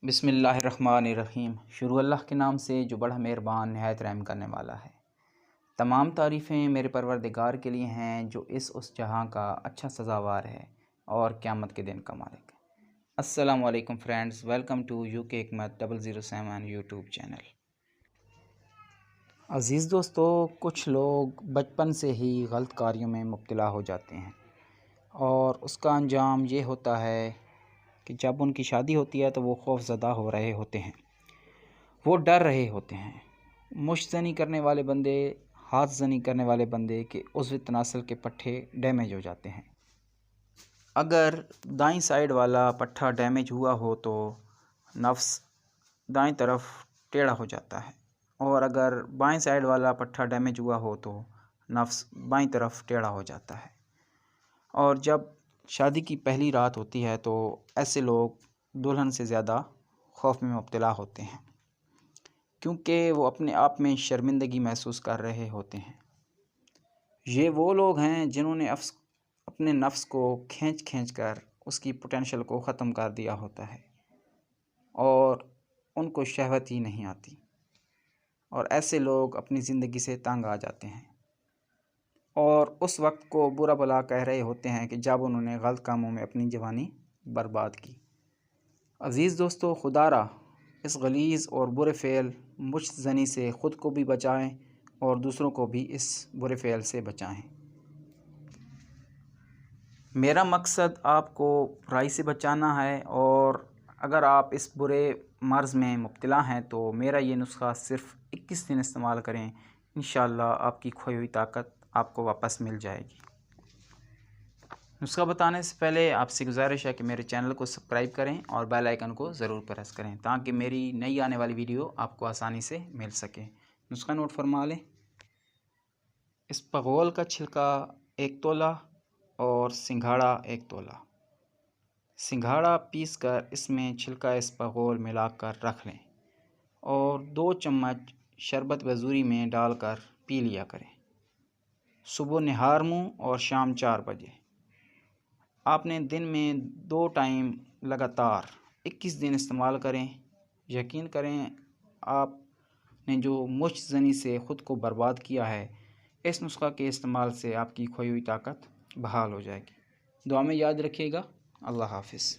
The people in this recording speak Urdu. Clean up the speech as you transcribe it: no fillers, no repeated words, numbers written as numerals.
بسم اللہ الرحمن الرحیم۔ شروع اللہ کے نام سے جو بڑا مہربان نہایت رحم کرنے والا ہے۔ تمام تعریفیں میرے پروردگار کے لیے ہیں جو اس جہاں کا اچھا سزاوار ہے اور قیامت کے دن کا مالک ہے۔ السلام علیکم فرینڈز، ویلکم ٹو UK حکمت 007 یوٹیوب چینل۔ عزیز دوستو، کچھ لوگ بچپن سے ہی غلط کاریوں میں مبتلا ہو جاتے ہیں اور اس کا انجام یہ ہوتا ہے کہ جب ان کی شادی ہوتی ہے تو وہ خوف زدہ ہو رہے ہوتے ہیں، وہ ڈر رہے ہوتے ہیں۔ مشت زنی کرنے والے بندے، ہاتھ زنی کرنے والے بندے کے عضو تناسل کے پٹھے ڈیمیج ہو جاتے ہیں۔ اگر دائیں سائیڈ والا پٹھا ڈیمیج ہوا ہو تو نفس دائیں طرف ٹیڑھا ہو جاتا ہے، اور اگر بائیں سائیڈ والا پٹھا ڈیمیج ہوا ہو تو نفس بائیں طرف ٹیڑھا ہو جاتا ہے۔ اور جب شادی کی پہلی رات ہوتی ہے تو ایسے لوگ دلہن سے زیادہ خوف میں مبتلا ہوتے ہیں، کیونکہ وہ اپنے آپ میں شرمندگی محسوس کر رہے ہوتے ہیں۔ یہ وہ لوگ ہیں جنہوں نے اپنے نفس کو کھینچ کر اس کی پوٹینشل کو ختم کر دیا ہوتا ہے اور ان کو شہوت ہی نہیں آتی، اور ایسے لوگ اپنی زندگی سے تنگ آ جاتے ہیں اور اس وقت کو برا بھلا کہہ رہے ہوتے ہیں کہ جب انہوں نے غلط کاموں میں اپنی جوانی برباد کی۔ عزیز دوستو، خدا را اس غلیظ اور برے فعل مشت زنی سے خود کو بھی بچائیں اور دوسروں کو بھی اس برے فعل سے بچائیں۔ میرا مقصد آپ کو برائی سے بچانا ہے، اور اگر آپ اس برے مرض میں مبتلا ہیں تو میرا یہ نسخہ صرف 21 دن استعمال کریں، انشاءاللہ آپ کی کھوئی ہوئی طاقت آپ کو واپس مل جائے گی۔ نسخہ بتانے سے پہلے آپ سے گزارش ہے کہ میرے چینل کو سبسکرائب کریں اور بیل آئیکن کو ضرور پریس کریں تاکہ میری نئی آنے والی ویڈیو آپ کو آسانی سے مل سکے۔ نسخہ نوٹ فرما لیں۔ اسپغول کا چھلکا 1 تولہ اور سنگھاڑا 1 تولہ۔ سنگھاڑا پیس کر اس میں چھلکا اسپغول ملا کر رکھ لیں اور 2 چمچ شربت وضوری میں ڈال کر پی لیا کریں، صبح نہار منہ اور شام 4 بجے۔ آپ نے دن میں 2 ٹائم لگاتار 21 دن استعمال کریں۔ یقین کریں، آپ نے جو مشت زنی سے خود کو برباد کیا ہے، اس نسخہ کے استعمال سے آپ کی کھوئی ہوئی طاقت بحال ہو جائے گی۔ دعا میں یاد رکھیے گا۔ اللہ حافظ۔